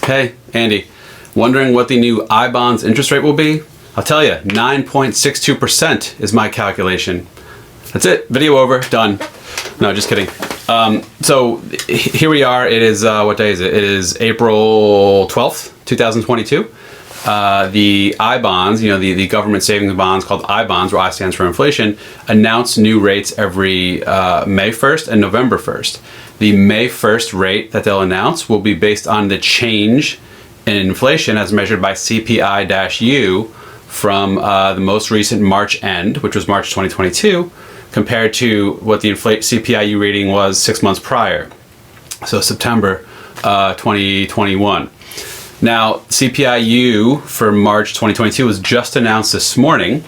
Hey, Andy, wondering what the new I-bonds interest rate will be? I'll tell you, 9.62% is my calculation. That's it, video over, done. No, just kidding. So here we are, it is, what day is it? It is April 12th, 2022. The I-bonds, the government savings bonds called I-bonds, where I stands for inflation, announce new rates every May 1st and November 1st. The May 1st rate that they'll announce will be based on the change in inflation as measured by CPI-U from the most recent March end, which was March 2022, compared to what the CPI-U reading was 6 months prior, so September 2021. Now, CPI-U for March 2022 was just announced this morning,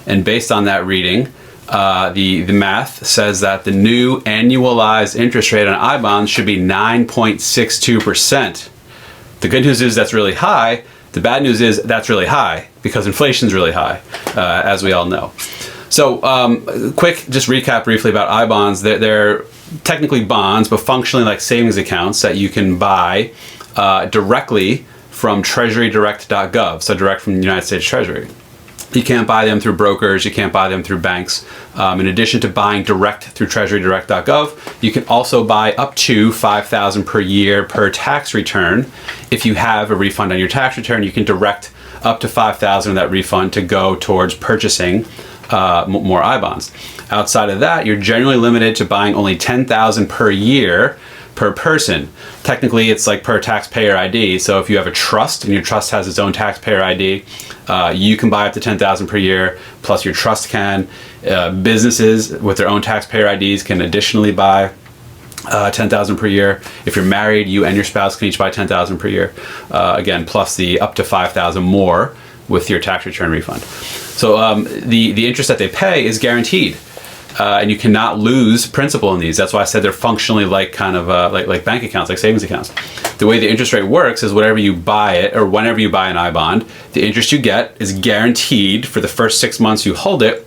and based on that reading, the math says that the new annualized interest rate on I-bonds should be 9.62%. The good news is that's really high. The bad news is that's really high because inflation's really high, as we all know. So, quick, just recap briefly about I-bonds. They're technically bonds, but functionally like savings accounts that you can buy directly from treasurydirect.gov, so direct from the United States Treasury. You can't buy them through brokers, you can't buy them through banks. In addition to buying direct through treasurydirect.gov, you can also buy up to $5,000 per year per tax return. If you have a refund on your tax return, you can direct up to $5,000 of that refund to go towards purchasing more I-bonds. Outside of that, you're generally limited to buying only $10,000 per year per person. Technically, it's like per taxpayer ID. So if you have a trust and your trust has its own taxpayer ID, you can buy up to $10,000 per year, plus your trust can. Businesses with their own taxpayer IDs can additionally buy $10,000 per year. If you're married, you and your spouse can each buy $10,000 per year. Again, plus the up to $5,000 more with your tax return refund. So the interest that they pay is guaranteed. And you cannot lose principal in these. That's why I said they're functionally like kind of like bank accounts, like savings accounts. The way the interest rate works is whenever you buy it or whenever you buy an I-bond, the interest you get is guaranteed for the first 6 months you hold it.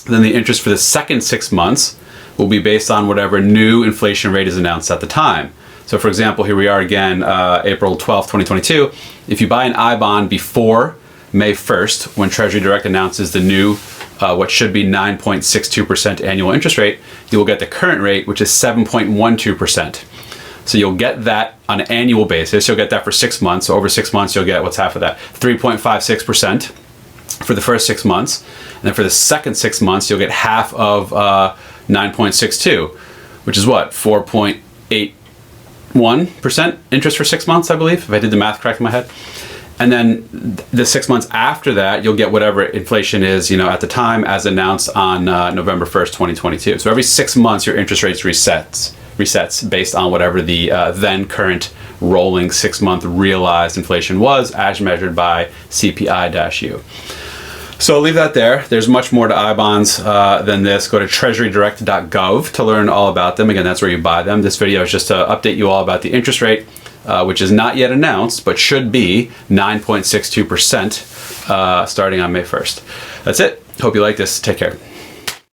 Then the interest for the second 6 months will be based on whatever new inflation rate is announced at the time. So for example, here we are again, April 12th, 2022. If you buy an I-bond before May 1st, when Treasury Direct announces the new what should be 9.62% annual interest rate, you will get the current rate, which is 7.12%. So you'll get that on an annual basis. You'll get that for 6 months. So over 6 months, you'll get, what's half of that? 3.56% for the first 6 months. And then for the second 6 months, you'll get half of 9.62, which is what? 4.81% interest for 6 months, I believe, if I did the math correct in my head. And then the 6 months after that, you'll get whatever inflation is, at the time as announced on November 1st, 2022. So every 6 months, your interest rates resets based on whatever the then current rolling 6 month realized inflation was as measured by CPI-U. So I'll leave that there. There's much more to I-bonds than this. Go to treasurydirect.gov to learn all about them. Again, that's where you buy them. This video is just to update you all about the interest rate, which is not yet announced, but should be 9.62% starting on May 1st. That's it. Hope you like this. Take care.